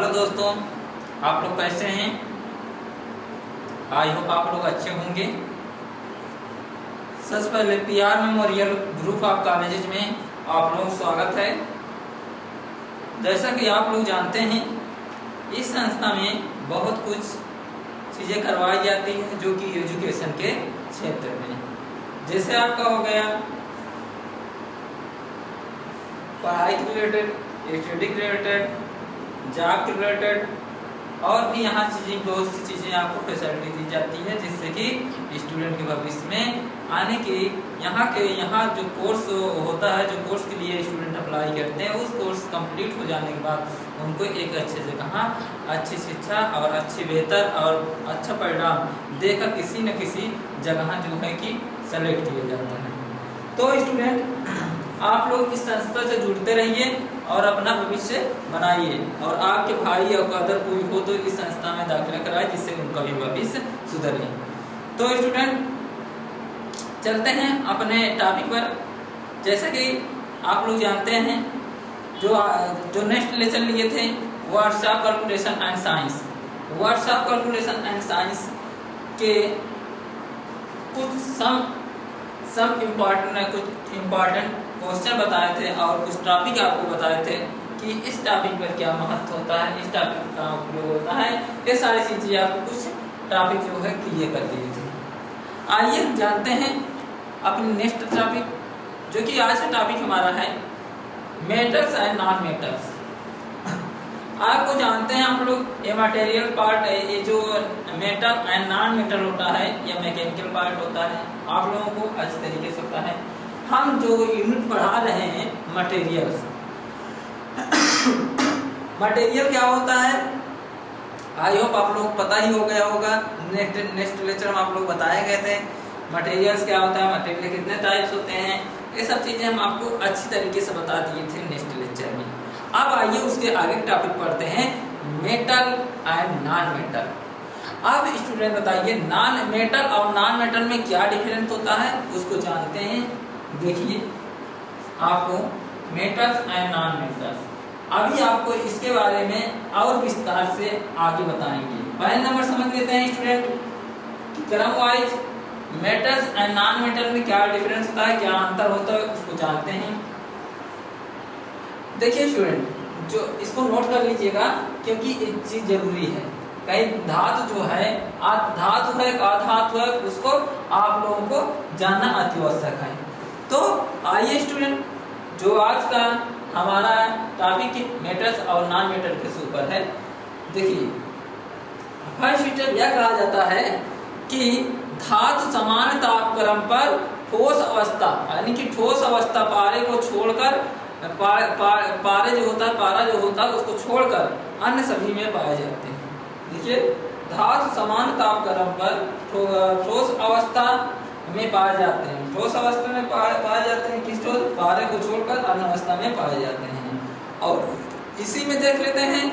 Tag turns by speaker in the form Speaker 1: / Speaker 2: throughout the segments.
Speaker 1: Hello दोस्तों, आप लोग कैसे हैं? आई होप आप लोग अच्छे होंगे। सबसे पहले PR memorial group of colleges में आप लोगों का स्वागत है। जैसा कि आप लोग जानते हैं, इस संस्था में बहुत कुछ चीज़ें करवाई जाती हैं जो कि एजुकेशन के क्षेत्र में, जैसे आपका हो गया पढ़ाई के रिलेटेड, स्टडी के रिलेटेड, जॉब के रिलेटेड, और भी यहाँ चीज़ें बहुत सी चीज़ें आपको फैसिलिटी दी जाती है जिससे कि स्टूडेंट के भविष्य में आने के यहाँ जो कोर्स होता है, जो कोर्स के लिए स्टूडेंट अप्लाई करते हैं, उस कोर्स कंप्लीट हो जाने के बाद उनको एक अच्छे से अच्छी शिक्षा और अच्छी बेहतर और अच्छा परिणाम देकर किसी न किसी जगह जो है कि सेलेक्ट किया जाता है। तो स्टूडेंट आप लोग इस संस्था से जुड़ते रहिए और अपना भविष्य बनाइए, और आपके भाई या अदर कोई हो तो इस संस्था में दाखिला कराए जिससे उनका भी भविष्य सुधरे। तो स्टूडेंट चलते हैं अपने टॉपिक पर। जैसा कि आप लोग जानते हैं, जो नेक्स्ट लेसन लिए थे WhatsApp calculation and science, WhatsApp calculation and science के कुछ सम इम्पॉर्टेंट क्वेश्चन बताए थे और कुछ टॉपिक आपको बताए थे कि इस टॉपिक पर क्या महत्व होता है, इस टॉपिक का उपयोग होता है। ये सारी चीजें आपको कुछ टॉपिक जो है क्लियर कर दिए थे। आइए हम जानते हैं अपने नेक्स्ट टॉपिक, जो कि आज का टॉपिक हमारा है मेटल्स एंड नॉन मेटल्स। आपको जानते हैं आप लोग, ये मटेरियल पार्ट है, ये जो मेटल एंड नॉन मेटल होता है या मैकेनिकल पार्ट होता है, आप लोगों को अच्छे तरीके से होता है। हम जो यूनिट पढ़ा रहे हैं मटेरियल्स, मटेरियल क्या होता है आई होप आप लोग पता ही हो गया होगा। नेक्स्ट लेक्चर में आप लोग बताए गए थे मटेरियल्स क्या होता है, मटेरियल कितने टाइप्स होते हैं, ये सब चीजें हम आपको अच्छी तरीके से बता दिए थे नेक्स्ट लेक्चर में। अब आइए उसके आगे टॉपिक पढ़ते हैं मेटल एंड नॉन मेटल। अब स्टूडेंट बताइए नॉन मेटल और नॉन मेटल में क्या डिफरेंस होता है, उसको जानते हैं। देखिए आपको मेटल्स एंड नॉन मेटल्स, अभी आपको इसके बारे में और विस्तार से आगे बताएंगे। पहले नंबर समझ लेते हैं स्टूडेंट, क्रम wise metals and non metal में क्या डिफरेंस होता है, क्या अंतर होता है, उसको जानते हैं। देखिए स्टूडेंट, जो इसको नोट कर लीजिएगा क्योंकि एक चीज जरूरी है। कई धातु जो है, धातु है, अधातु है, उसको आप लोगों को जानना अति आवश्यक है। तो आइए स्टूडेंट, जो आज का हमारा टॉपिक मेटल्स और नॉन मेटल के ऊपर है। देखिए फर्स्ट स्टेप यह कहा जाता है कि धातु समान तापक्रम पर ठोस अवस्था, यानी कि ठोस अवस्था पारे को छोड़कर पारा जो होता है उसको छोड़कर अन्य सभी में पाए जाते हैं। देखिए धातु समान तापक्रम पर ठोस अवस्था में पाए जाते हैं, ठोस अवस्था में पाए जाते हैं, किस ठोस पारे को छोड़कर अन्य अवस्था में पाए जाते हैं। और इसी में देख लेते हैं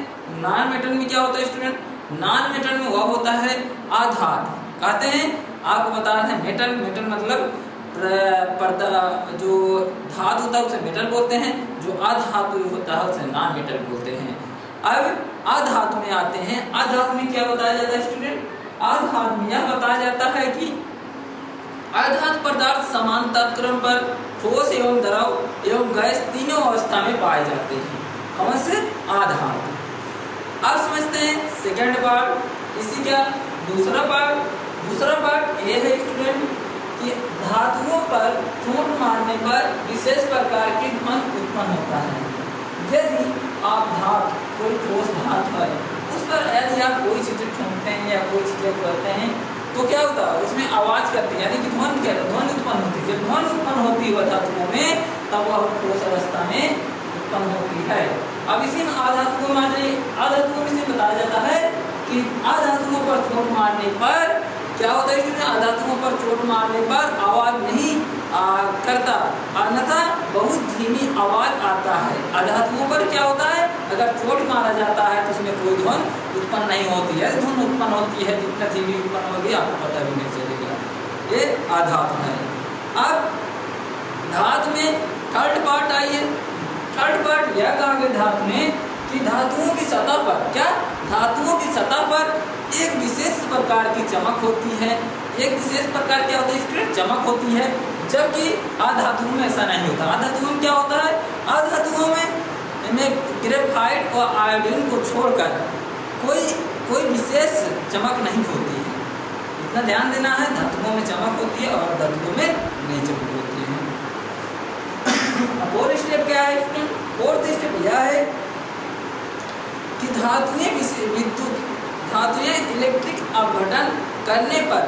Speaker 1: नॉन मेटल में क्या होता है स्टूडेंट। नॉन मेटल में वह होता है अधातु, कहते हैं आपको बता रहे हैं मेटल मतलब जो धातु होता है उसे मेटल बोलते हैं, जो अधातु होता है उसे नॉन मेटल बोलते हैं। अब अधातु में आते हैं। अधातु में क्या बताया जाता है स्टूडेंट, अधातु में यह बताया जाता है कि अधातु पदार्थ समान तापक्रम पर ठोस एवं द्रव एवं गैस तीनों अवस्था में पाए जाते हैं। कौन से? अधातु। अब समझते हैं सेकंड पार्ट, इसी का दूसरा पार्ट ये है स्टूडेंट कि धातुओं पर चोट मारने पर विशेष प्रकार की ध्वनि उत्पन्न होता है। यदि आप कोई ठोस धातु है उस पर यदि आप कोई चीज ठोकते हैं या कोई चीजें करते हैं तो क्या होता है, उसमें आवाज करती है, यानी कि ध्वनि उत्पन्न होती है। जब ध्वनि उत्पन्न होती है धातुओं में तब वह ठोस अवस्था में उत्पन्न होती है। अब इसी में अधातुओं में बताया जाता है कि अधातुओं पर चोट मारने पर क्या होता है स्टूडेंट, अधातुओं पर चोट मारने पर आवाज नहीं करता, अन्यथा बहुत धीमी आवाज आता है। अधातुओं पर क्या होता है, अगर चोट मारा जाता है तो उसमें कोई ध्वनि उत्पन्न नहीं होती है, ध्वनि उत्पन्न होती है कितना धीमी उत्पन्न होगी आपको पता भी नहीं चलेगा। ये अधातु है। अब धातु में थर्ड पार्ट आइए। थर्ड पार्ट यह कहा गया धातु में कि धातुओं की सतह पर क्या, धातुओं की सतह पर एक विशेष प्रकार की चमक होती है, एक विशेष प्रकार क्या होता है स्टूडेंट, चमक होती है, जबकि अधातुओं में ऐसा नहीं होता। अधातुओं में क्या होता है, अधातुओं में ग्रेफाइट और आयोडीन को छोड़कर कोई विशेष चमक नहीं होती है। इतना ध्यान देना है, धातुओं में चमक होती है और धातुओं में नहीं चमक होती है। फोर्थ स्टेप क्या है स्टूडेंट, फोर्थ स्टेप यह है कि धातुएं इलेक्ट्रिक अपघटन करने पर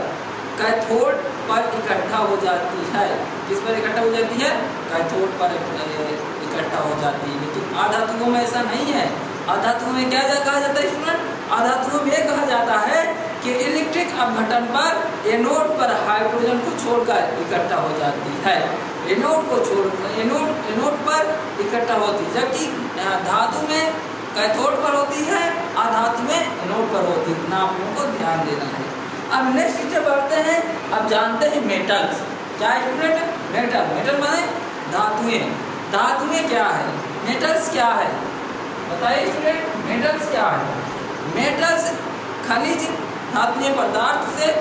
Speaker 1: कैथोड पर इकट्ठा हो जाती है। किस पर इकट्ठा हो जाती है, कैथोड पर इकट्ठा हो जाती है। लेकिन अधातुओं में ऐसा नहीं है। अधातुओं में क्या कहा जाता है स्टूडेंट, अधातुओं में यह कहा जाता है कि इलेक्ट्रिक अपघटन पर एनोड पर हाइड्रोजन को छोड़कर इकट्ठा हो जाती है, एनोड पर इकट्ठा होती है, जबकि धातु में कैथोड पर होती है, अधातु में एनोड पर होती है। इतना आप लोगों को ध्यान देना है। अब नेक्स्ट स्टेप बढ़ते हैं। अब जानते हैं मेटल्स क्या है स्टूडेंट, मेटल माने धातुएं। धातुएं क्या है, मेटल्स क्या है, बताइए स्टूडेंट, मेटल्स क्या है। मेटल्स खनिज धातुएं पदार्थ से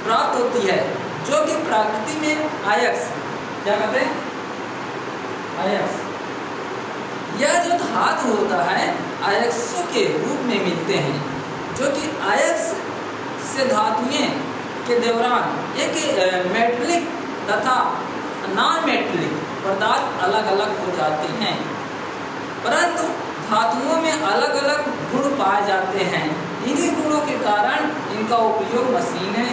Speaker 1: प्राप्त होती है जो कि प्रकृति में अयस्क, क्या कहते हैं, अयस्क, यह जो धातु होता है अयस्कों के रूप में मिलते हैं, जो कि अयस्क से धातुएं के दौरान एक मेटलिक तथा नॉन मेटलिक पदार्थ अलग अलग हो जाते हैं, परंतु धातुओं में अलग अलग गुण पाए जाते हैं। इन्हीं गुणों के कारण इनका उपयोग मशीनें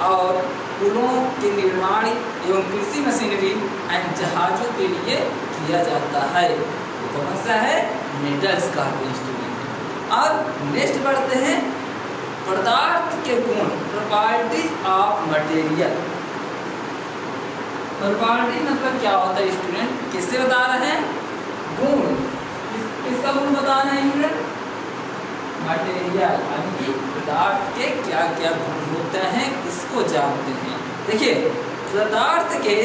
Speaker 1: और पुलों के निर्माण एवं कृषि मशीनरी एवं जहाजों के लिए किया जाता है। तो कौन सा है, मेटल्स का स्टूडेंट। अब नेक्स्ट बढ़ते हैं पदार्थ के गुण, प्रॉपर्टीज ऑफ मटेरियल। प्रॉपर्टी मतलब क्या होता है स्टूडेंट, किससे बता रहे हैं, गुण, किसका गुण बता रहे हैं स्टूडेंट, मटेरियल, यानी कि पदार्थ के क्या क्या गुण होते हैं उसको जानते हैं। देखिए पदार्थ के,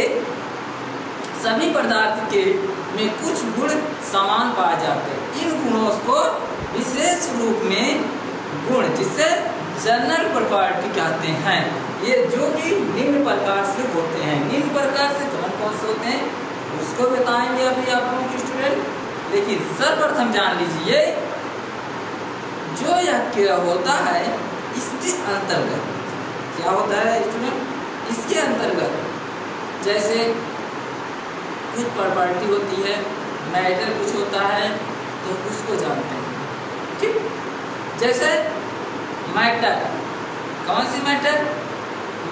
Speaker 1: सभी पदार्थ के में कुछ गुण समान पाए जाते हैं। इन गुणों को विशेष रूप में गुण, जिसे जनरल प्रॉपर्टी कहते हैं, ये जो कि निम्न प्रकार से होते हैं। निम्न प्रकार से कौन कौन से होते हैं उसको बताएंगे अभी आप लोगों के स्टूडेंट। देखिए सर्वप्रथम जान लीजिए, जो यह क्या होता है इसके अंतर्गत, क्या होता है स्टूडेंट, इसके अंतर्गत जैसे कुछ प्रॉपर्टी होती है, मैटर कुछ होता है, तो उसको जानते हैं, ठीक। जैसे मैटर, कौन सी मैटर,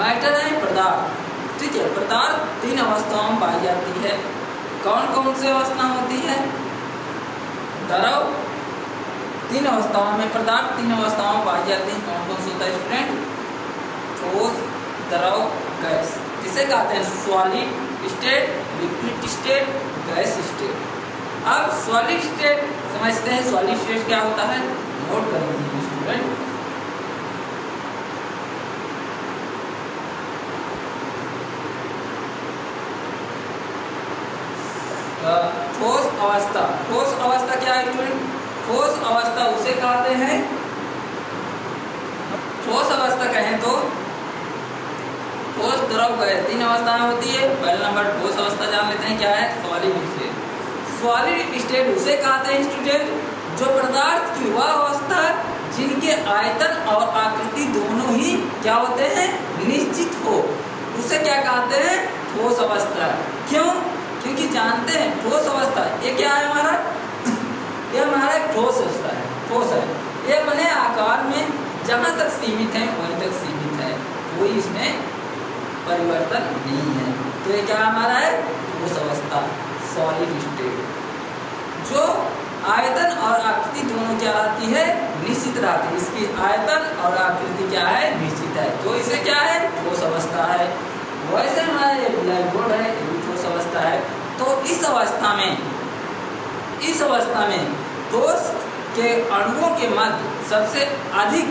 Speaker 1: मैटर है पदार्थ, ठीक है। पदार्थ तीन अवस्थाओं में पाई जाती है। कौन कौन सी अवस्था होती है, द्रव, तीन अवस्थाओं में पदार्थ तीन अवस्थाओं में पाई जाती हैं। कौन कौन सी होता है स्टूडेंट, ठोस, द्रव, गैस, जिसे कहते हैं solid state, liquid state, gas state. अब सॉलिड स्टेट समझते हैं, सॉलिड स्टेट क्या होता है, नोट कर लीजिए स्टूडेंट। ठोस अवस्था, ठोस अवस्था क्या है स्टूडेंट, ठोस अवस्था उसे कहते हैं, ठोस अवस्था कहें तो ठोस, द्रव, गैस, तीन अवस्थाएं होती है। पहला नंबर ठोस अवस्था जान लेते हैं क्या है, सॉलिड स्टेट। सॉलिड स्टेट उसे कहते हैं स्टूडेंट जो पदार्थ की वह अवस्था जिनके आयतन और आकृति दोनों ही क्या होते हैं, निश्चित हो, उसे क्या कहते हैं, ठोस अवस्था। क्यों, क्योंकि जानते हैं ठोस अवस्था ये क्या है हमारा, ये हमारा एक ठोस अवस्था है, ठोस है, ये बने आकार में जहाँ तक सीमित है वहीं तक सीमित है, कोई इसमें परिवर्तन नहीं है। तो ये क्या हमारा है, ठोस अवस्था, सॉलिड स्टेट। जो आयतन और आकृति दोनों क्या रहती है, निश्चित रहती है, इसकी आयतन और आकृति क्या है, निश्चित है, तो इसे क्या है, ठोस अवस्था है। वैसे हमारे ब्लैक बोर्ड है, ये भी ठोस अवस्था है। तो इस अवस्था में ठोस के अणुओं के मध्य सबसे अधिक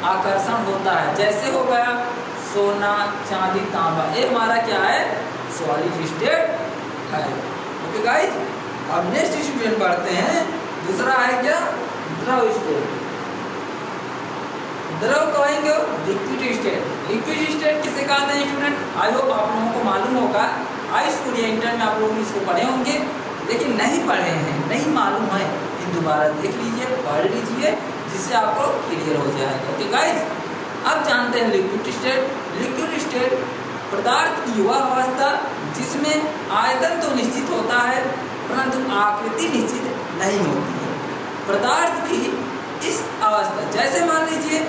Speaker 1: आकर्षण होता है, जैसे हो गया सोना, चांदी, तांबा, ये हमारा क्या है, सॉलिड स्टेट है। ओके गाइस, अब नेक्स्ट स्टूडेंट बढ़ते हैं, दूसरा है क्या, द्रव स्टेट, द्रव कहेंगे लिक्विड स्टेट। लिक्विड स्टेट किसे कहते हैं स्टूडेंट? आई होप आप लोगों को मालूम होगा, हाई स्कूल या इंटर में आप लोग इसको पढ़े होंगे, लेकिन नहीं पढ़े हैं, नहीं मालूम है, इन दोबारा देख लीजिए, पढ़ लीजिए, जिससे आपको क्लियर हो जाएगा। ओके गाइस, अब जानते हैं लिक्विड स्टेट। लिक्विड स्टेट पदार्थ की वह अवस्था जिसमें आयतन तो निश्चित होता है परंतु आकृति निश्चित नहीं होती है। पदार्थ की इस अवस्था, जैसे मान लीजिए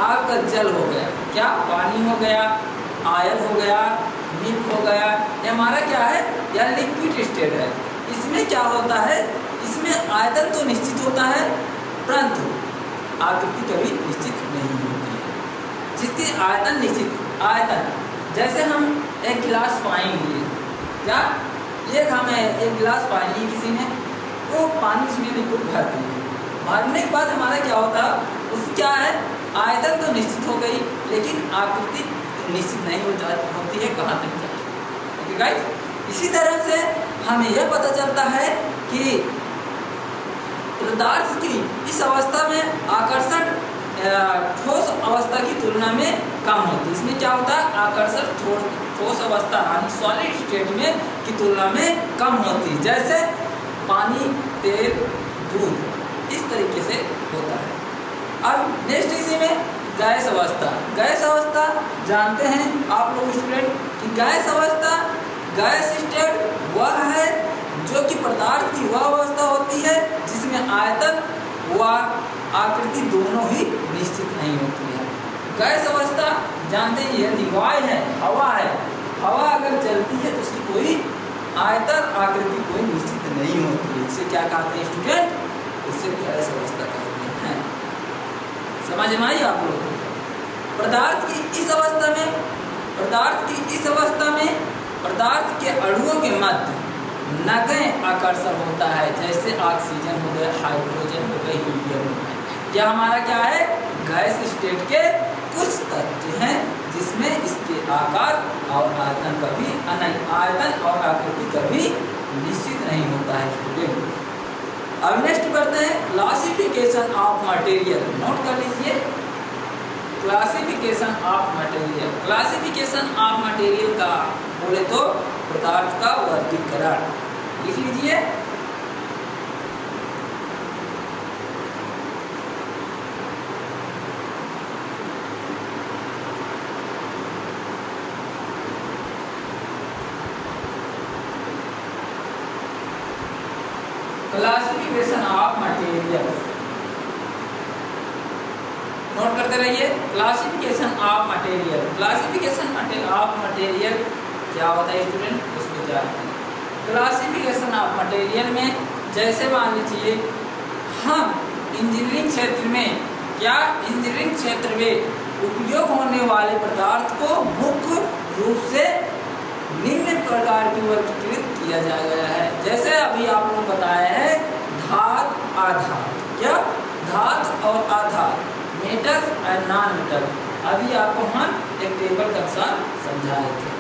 Speaker 1: आपका जल हो गया, क्या पानी हो गया, आयल हो गया, मिल्क हो गया, ये हमारा क्या है, यह लिक्विड स्टेट है। इसमें क्या होता है, इसमें आयतन तो निश्चित होता है परंतु आकृति कभी निश्चित नहीं होती है। जिसकी आयतन निश्चित, आयतन जैसे हम एक गिलास पानी लिए, क्या एक हमें एक गिलास पानी लिए किसी ने, वो पानी उसमें लिक्विड भर दिए, भरने के बाद हमारा क्या होता है, उस क्या है, आयतन तो निश्चित हो गई लेकिन आकृति निश्चित नहीं होती है कहाँ तक जाए। ओके गाइस, इसी तरह से हमें यह पता चलता है कि पदार्थ की इस अवस्था में आकर्षण ठोस अवस्था की तुलना में कम होती है। इसमें क्या होता है, आकर्षण ठोस अवस्था यानी सॉलिड स्टेट में की तुलना में कम होती है, जैसे पानी, तेल, दूध, इस तरीके से होता है। अब नेक्स्ट इसी में गैस अवस्था। गैस अवस्था जानते हैं आप लोग स्टूडेंट कि गैस अवस्था, गैस स्टेट वह है जो कि पदार्थ की वह अवस्था होती है जिसमें आयतन व आकृति दोनों ही निश्चित नहीं होती है। गैस अवस्था जानते हैं यदि वायु है, हवा है, हवा अगर चलती है तो उसकी कोई आयतन आकृति कोई निश्चित नहीं होती है। इसे क्या कहते हैं स्टूडेंट, इसे गैस अवस्था कहते हैं। समझ में आई आप लोग? पदार्थ की इस अवस्था में, पदार्थ की इस अवस्था में पदार्थ के अणुओं के मध्य नगण्य आकर्षण होता है, जैसे ऑक्सीजन हो गया, हाइड्रोजन हो गया, हीलियम हो गया। क्या हमारा क्या है, गैस स्टेट के कुछ तत्व हैं जिसमें इसके आकार और आयतन कभी आयतन और आकृति कभी निश्चित नहीं होता है स्टूडेंट। अब नेक्स्ट करते हैं क्लासिफिकेशन ऑफ मटेरियल। नोट कर लीजिए, classification of material. Classification of material का बोले तो पदार्थ का वर्गीकरण लिख लीजिए। क्लासिफिकेशन ऑफ मटेरियल नोट करते रहिए। Classification of material, classification of material क्या होता है स्टूडेंट, उसको जानते हैं। क्लासिफिकेशन ऑफ मटेरियल में जैसे मान लीजिए हम इंजीनियरिंग क्षेत्र में, क्या इंजीनियरिंग क्षेत्र में उपयोग होने वाले पदार्थ को मुख्य रूप से निम्न प्रकार की वर्गीकृत किया जा गया है। जैसे अभी आप लोग बताया है धातु, आधार, क्या धातु और आधार, मेटल और नॉन मेटल, अभी आपको हम एक टेबल के अनुसार समझाए थे।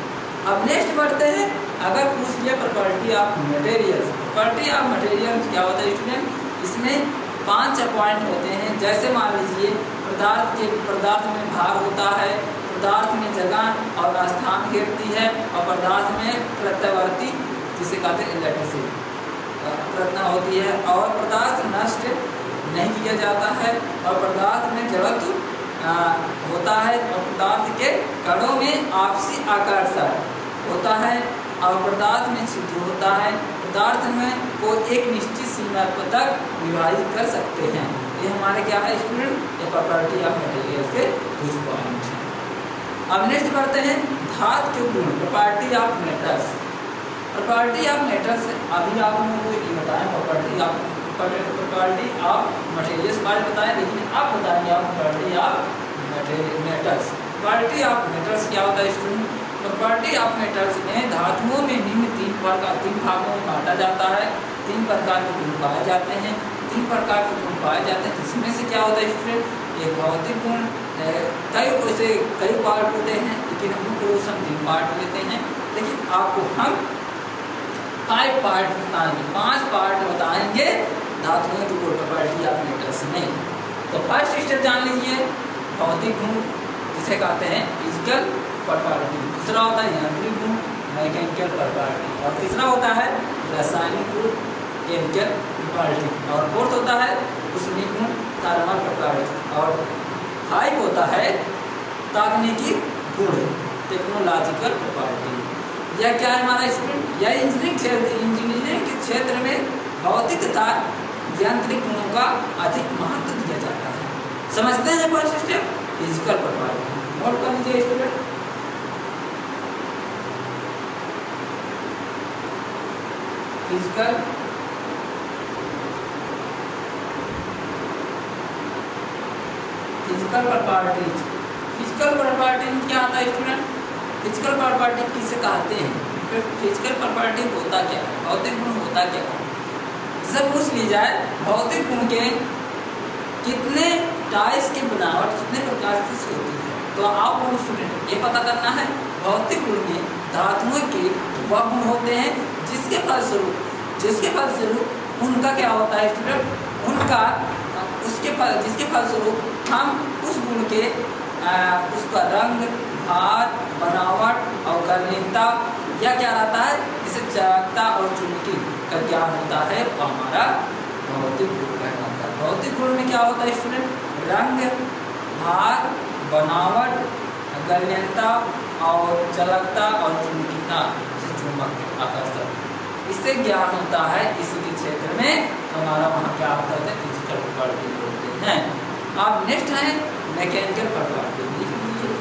Speaker 1: अब नेक्स्ट बढ़ते हैं, अगर पूछ लिया property of material. Property of material क्या होता है स्टूडेंट, इसमें 5 पॉइंट होते हैं। जैसे मान लीजिए पदार्थ में भार होता है, पदार्थ में जगह और स्थान घेरती है, और पदार्थ में प्रत्यावर्ती जिसे कहते हैं इलेक्ट्रिसिटी प्रज्ञा होती है, और पदार्थ नष्ट नहीं किया जाता है, और पदार्थ में जड़त्व होता है, और पदार्थ के कणों में आपसी आकर्षण होता है, और पदार्थ में छिद्र होता है। पदार्थ में को एक निश्चित सीमा तक विभाजित कर सकते हैं। ये हमारे क्या है स्टूडेंट, ये प्रॉपर्टी ऑफ मटेरियल के कुछ पॉइंट हैं। अब नेक्स्ट करते हैं धातु के गुण, property of metals. Property of metals अभी आप लोगों को ये बताएं, प्रॉपर्टी ऑफ मटेरियल्स बारे में बताएं, लेकिन आप बताएंगे आप property of metals. Property of metals क्या होता है स्टूडेंट, प्रॉपर्टी ऑफ मेटल्स में धातुओं में निम्न 3 भागों में बांटा जाता है। 3 प्रकार के गुण पाए जाते हैं, 3 प्रकार के गुण पाए जाते हैं, जिसमें से क्या होता है स्टूडेंट, एक भौतिक गुण, कई पार्ट होते हैं, लेकिन हम 3 पार्ट लेते हैं। लेकिन आपको हम 5 पार्ट बताएंगे, 5 पार्ट बताएंगे धातुओं की कोई प्रॉपर्टी आपने टेस्ट नहीं। तो फर्स्ट स्टेप जान लीजिए भौतिक गुण जिसे कहते हैं फिजिकल प्रॉपर्टी, दूसरा होता है यांत्रिक गुण मैकेनिकल प्रॉपर्टी, और तीसरा होता है रासायनिक गुण केमिकल प्रॉपर्टी, और फोर्थ होता है उष्मीय गुण थर्मल प्रॉपर्टी, और फाइव होता है तकनीकी गुण टेक्नोलॉजिकल प्रॉपर्टी। यह क्या है हमारा स्टूडेंट, यह इंजीनियरिंग के क्षेत्र में भौतिक तथा यांत्रिक गुणों का अधिक महत्व दिया जाता है। समझते हैं first step physical property, note कर लीजिए student. Physical properties, physical property में क्या आता है स्टूडेंट, फिजिकल प्रॉपर्टी किसे कहते हैं, फिर फिजिकल प्रॉपर्टी होता क्या है, भौतिक गुण होता क्या है। जैसे पूछ ली जाए भौतिक गुण के कितने टाइप्स की बनावट कितने प्रकार से होती है, तो आप लोग स्टूडेंट ये पता करना है भौतिक गुण में धातुओं के वह गुण होते हैं जिसके फलस्वरूप उनका क्या होता है स्टूडेंट, उनका जिसके फलस्वरूप हम उस गुण के उसका रंग भार बनावट और गणनीयता या क्या रहता है जिसे चालकता और चुंबकी का ज्ञान होता है वो हमारा भौतिक गुण कहलाता है। भौतिक गुण में क्या होता है स्टूडेंट, रंग भार बनावट गणनीयता और चालकता और चुंबकीता से चुंबक आकर्षण इससे ज्ञान होता है। इसी के क्षेत्र में हमारा वहाँ क्या होता है फिजिकल प्रॉपर्टी बोलते हैं। अब नेक्स्ट है मैकेनिकल प्रॉपर्टी, लिख लीजिए।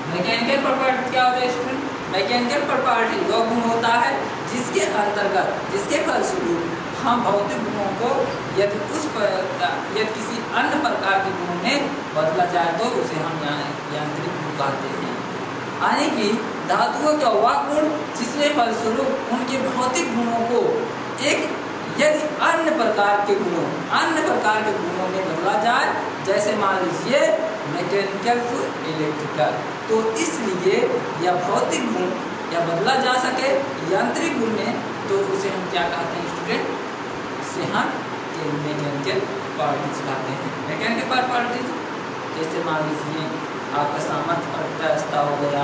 Speaker 1: मैकेनिकल प्रॉपर्टी क्या होता है स्टूडेंट, मैकेनिकल प्रॉपर्टी वह गुण होता है जिसके अंतर्गत जिसके फलस्वरूप हम भौतिक गुणों को यदि किसी अन्य प्रकार के गुणों में बदला जाए तो उसे हम यांत्रिक गुण कहते हैं। यानी कि धातुओं का वह गुण जिसके फलस्वरूप उनके भौतिक गुणों को यदि अन्य प्रकार के गुणों में बदला जाए, जैसे मान लीजिए मैकेनिकल टू इलेक्ट्रिकल, तो इसलिए यह भौतिक गुण या बदला जा सके यांत्रिक गुण में तो उसे हम क्या कहते हैं स्टूडेंट, इसे हम मैकेनिकल प्रॉपर्टीज कहते हैं। मैकेनिकल प्रॉपर्टीज जैसे मान लीजिए आपका सामर्थ्य प्रत्यास्थता हो गया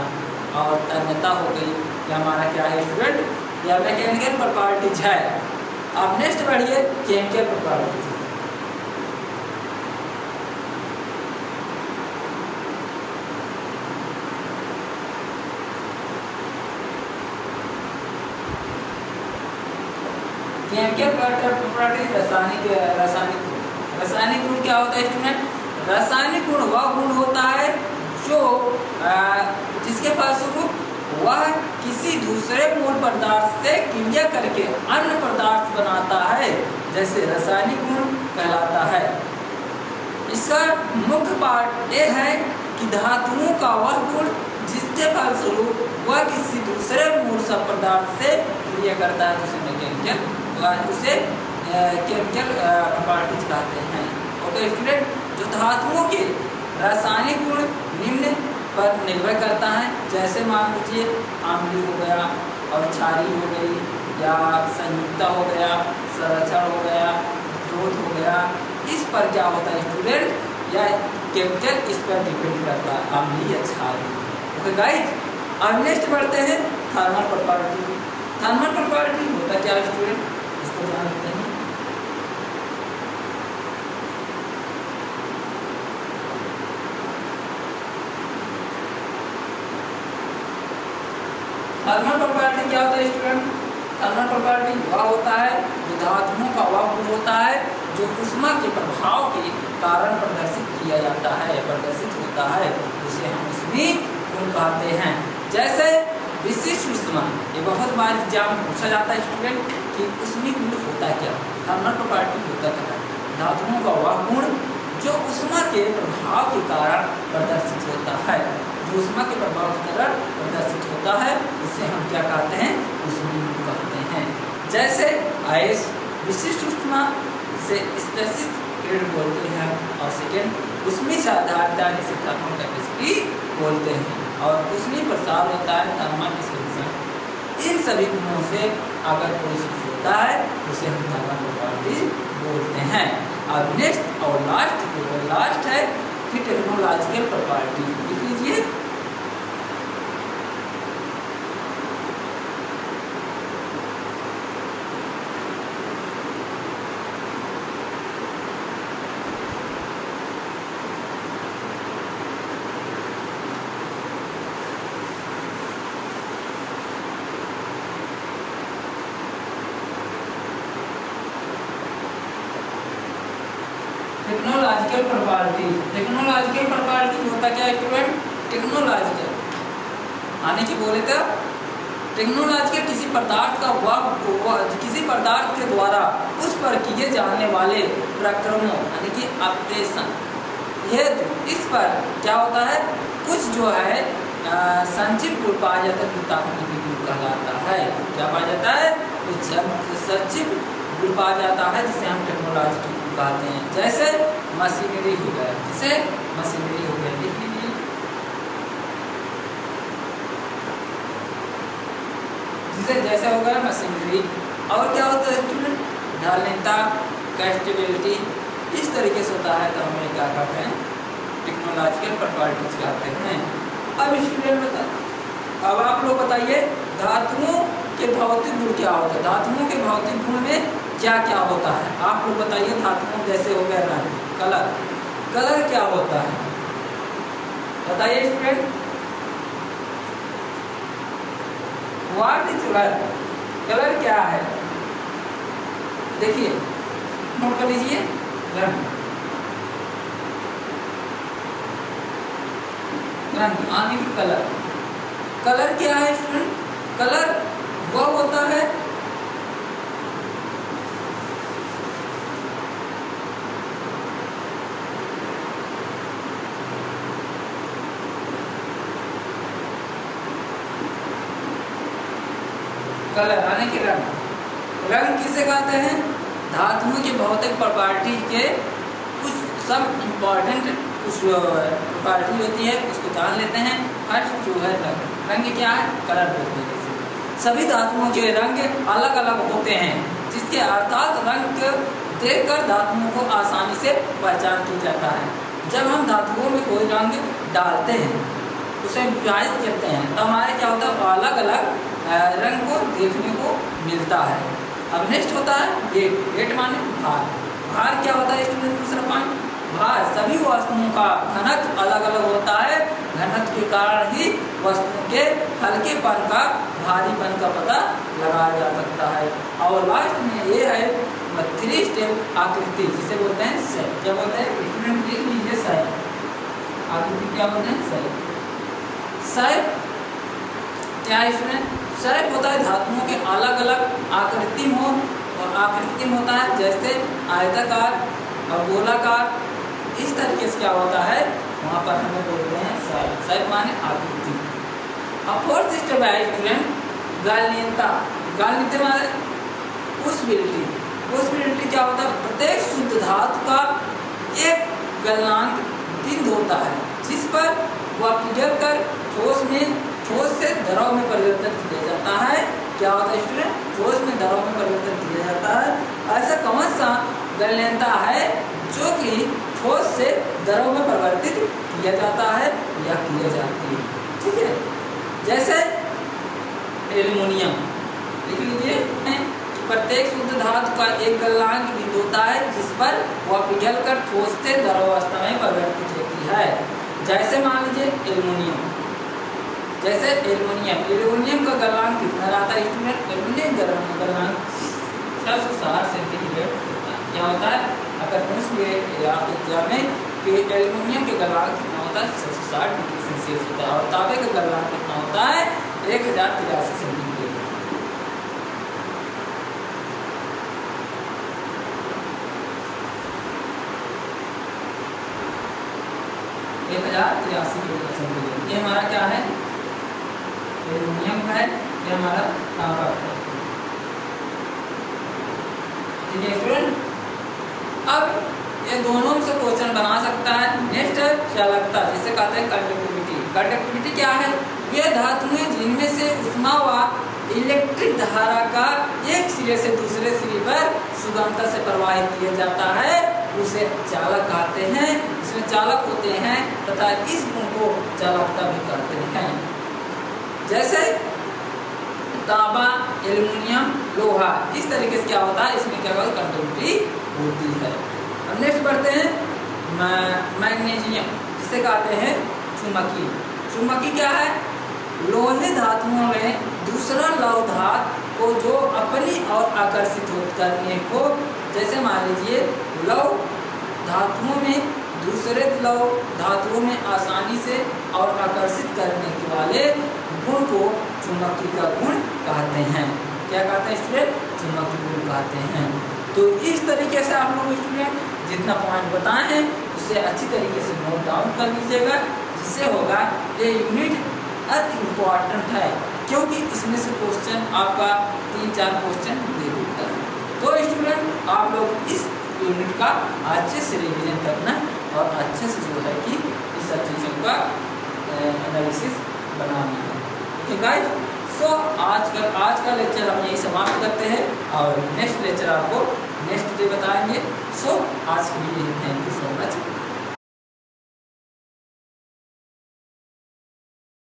Speaker 1: और तन्यता हो गई, या हमारा क्या है स्टूडेंट या मैकेनिकल प्रॉपर्टीज है। अब नेक्स्ट बढ़िए केमिकल प्रॉपर्टीज। केमिकल प्रॉपर्टी रासायनिक गुण क्या होता है स्टूडेंट, रासायनिक गुण वह गुण होता है जो जिसके फलस्वरूप वह किसी दूसरे मूल पदार्थ से क्रिया करके अन्य पदार्थ बनाता है, जैसे रासायनिक गुण कहलाता है। इसका मुख्य पार्ट ये है कि धातुओं का वह गुण जिसके फलस्वरूप वह किसी दूसरे मूल पदार्थ से क्रिया करता है, उसे केमिकल प्रॉपर्टीज कहते हैं। ओके स्टूडेंट, जो धातुओं के रासायनिक गुण निम्न पर निर्भर करता है, जैसे मान लीजिए अम्लीय हो गया और क्षारीय हो गई, या संयुक्ता हो गया, संरक्षण हो गया, विरोध हो गया, इस पर क्या होता है स्टूडेंट या केमिकल इस पर डिपेंड करता है, अम्लीय या क्षारीय। ओके गाइस, अब नेक्स्ट बढ़ते हैं थर्मल प्रॉपर्टी। थर्मल प्रॉपर्टी होता क्या है स्टूडेंट, इसको जान लेते हैं। थर्मल प्रॉपर्टी क्या होता है स्टूडेंट, थर्मल प्रॉपर्टी वह होता है जो धातुओं का वह गुण होता है जो ऊष्मा के प्रभाव के कारण प्रदर्शित किया जाता है, प्रदर्शित होता है, उसे हम उष्मीय गुण कहते हैं। जैसे विशिष्ट ऊष्मा, ये बहुत बार एग्जाम में पूछा जाता है स्टूडेंट कि उष्मीय गुण होता क्या, थर्मल प्रॉपर्टी होता क्या, धातुओं का वह गुण जो ऊष्मा के प्रभाव के कारण प्रदर्शित होता है, जो ऊष्मा के प्रभाव के कारण प्रदर्शित होता है, उसे हम क्या कहते हैं, उष्मीय गुण कहते हैं। जैसे आयस विशिष्ट ऊष्मा से स्पेसिफिक स्पीड बोलते हैं, और सेकेंड उसमें से आधारता जिसे थर्मल कैपेसिटी बोलते हैं, और उसमें प्रसार होता है थर्मल डिस्ट्रीब्यूशन। इन सभी गुणों से अगर कोई चीज होता है उसे हम थर्मल प्रॉपर्टी बोलते हैं। अब नेक्स्ट और लास्ट है कि टेक्नोलॉजिकल प्रॉपर्टी। लिख लीजिए, टेक्नोलॉजिकल प्रॉपर्टी। टेक्नोलॉजिकल प्रॉपर्टी होता क्या है स्टूडेंट? टेक्नोलॉजिकल आने की बोले तो टेक्नोलॉजिकल किसी पदार्थ का किसी पदार्थ के द्वारा उस पर किए जाने वाले प्रक्रमों यानी कि ऑपरेशन, यह इस पर क्या होता है, कुछ जो है संक्षिप्त गुण पाया जाता है, कहलाता है। क्या पाया जाता है? कुछ संक्षिप्त गुण पाया जाता है जिसे हम टेक्नोलॉजिकल कहते हैं। जैसे मशीनरी हो गया, जिसे मशीनरी हो गया, लिख लीजिए, जिसे जैसे हो गया मशीनरी। और क्या होता है स्टूडेंट? ढालनीयता, कैस्टेबिलिटी, इस तरीके से होता है। तो हम क्या कहते हैं? टेक्नोलॉजिकल प्रॉपर्टीज कहते हैं। अब स्टूडेंट बता, अब आप लोग बताइए धातुओं के भौतिक गुण क्या होता है? धातुओं के भौतिक गुण में क्या क्या होता है? आप लोग बताइए। धातुओं जैसे हो गया रंग, कलर, कलर क्या होता है बताइए student? What is colour? Colour क्या है? देखिए, नोट कर लीजिए, रंग, रंग आने की कलर। कलर क्या है स्टूडेंट? कलर वह होता है कलर यानी कि रंग। रंग किसे कहते हैं? धातुओं की भौतिक प्रॉपर्टी के कुछ सब इम्पोर्टेंट कुछ प्रॉपर्टी होती है, उसको जान लेते हैं। फर्स्ट जो है रंग। रंग क्या है? कलर बोलते हैं। सभी धातुओं के रंग अलग अलग होते हैं, जिसके अर्थात रंग देखकर धातुओं को आसानी से पहचान की जाता है। जब हम धातुओं में कोई रंग डालते हैं, उसे विभाजित करते हैं, तो हमारे क्या होता है? अलग अलग रंग को देखने को मिलता है। अब नेक्स्ट होता है वेट। वेट माने भार। भार क्या होता है स्टूडेंट? दूसरा पॉइंट, भार सभी वस्तुओं का घनत्व अलग अलग होता है। घनत्व के कारण ही वस्तुओं के हल्केपन का, भारीपन का पता लगाया जा सकता है। और लास्ट में ये है 3 स्टेप आकृति, जिसे बोलते हैं शेप। क्या बोलते हैं स्टूडेंट? लिख लीजिए, शेप। आकृति क्या बोलते हैं? शेप। शेप क्या है इसमें? शेप होता है धातुओं के अलग अलग आकृति में, और आकृति में होता है जैसे आयताकार और गोलाकार, इस तरीके से क्या होता है वहाँ पर हमें बोलते हैं शेप। शेप माने आकृति। अब फोर्थ स्टेप है स्टूडेंट गालनीयता। गालनीयता माने पुष्पिलिटी। पुष्पिलिटी क्या होता है? प्रत्येक शुद्ध धातु का एक गलनांक बिंदु होता है, जिस पर वह पिघल कर ठोस से द्रव में परिवर्तन किया जाता है। क्या होता है स्टूडेंट? ठोस में द्रव में परिवर्तन किया जाता है। ऐसा कौन सा गलनीयता है जो कि ठोस से द्रव में परिवर्तित किया जाता है या किया जाती है? ठीक है, जैसे एल्युमिनियम। लिख लीजिए, प्रत्येक शुद्ध धातु का एक गलनांक बिंदु होता है, जिस पर वह पिघल कर ठोस से द्रवावस्था में परिवर्तित होती है। जैसे मान लीजिए एल्युमिनियम, जैसे एल्युमिनियम का गलनांक कितना रहता है स्टूडेंट? एल्युमिनियम गलनांक 660 सेंटीग्रेड होता है। क्या होता है? अगर पूछ लिए एग्जाम में कि एल्युमिनियम के गलनांक कितना होता है? 660 डिग्री सेल्सियस होता है। और तांबे का गलनांक कितना होता है? 1083 सेंटीग्रेड। 1083 सेंटीग्रेड। ये हमारा क्या है? एल्युमिनियम का है, ये हमारा तांबा का है। ठीक है स्टूडेंट। अब ये दोनों में से क्वेश्चन बना सकता है। नेक्स्ट है चालकता, जिसे कहते हैं कंडक्टिविटी। कंडक्टिविटी क्या है? वे धातुएं जिनमें से ऊष्मा व इलेक्ट्रिक धारा का एक सिरे से दूसरे सिरे पर सुगमता से प्रवाहित किया जाता है, उसे चालक कहते हैं। इसमें चालक होते हैं तथा इस गुण को चालकता भी कहते हैं। जैसे तांबा, एल्युमिनियम, लोहा, इस तरीके से क्या होता है, इसमें क्या होता है, कंडक्टिविटी होती है। अब नेक्स्ट बढ़ते हैं मैग्नीशियम, जिसे कहते हैं चुंबकीय। चुंबकीय क्या है? लोहे धातुओं में दूसरा लौह धातु को जो अपनी और आकर्षित करने को, जैसे मान लीजिए लौह धातुओं में दूसरे लौह धातुओं में आसानी से और आकर्षित करने के वाले गुण को चुंबकीय का गुण कहते हैं। क्या कहते हैं स्टूडेंट? चुंबकीय गुण कहते हैं। तो इस तरीके से आप लोग स्टूडेंट जितना पॉइंट बताए हैं उसे अच्छी तरीके से नोट डाउन कर लीजिएगा, जिससे होगा ये यूनिट अति इम्पोर्टेंट है, क्योंकि इसमें से क्वेश्चन आपका 3-4 क्वेश्चन दे देता है। तो स्टूडेंट आप लोग इस यूनिट का अच्छे से रिवीजन करना और अच्छे से जो है कि इस सब चीज़ों का एनालिसिस बनाना है। तो गाइस, सो आज का लेक्चर हम यही समाप्त करते हैं और नेक्स्ट लेक्चर आपको नेक्स्ट डे बताएंगे। सो आज के लिए थैंक यू सो मच।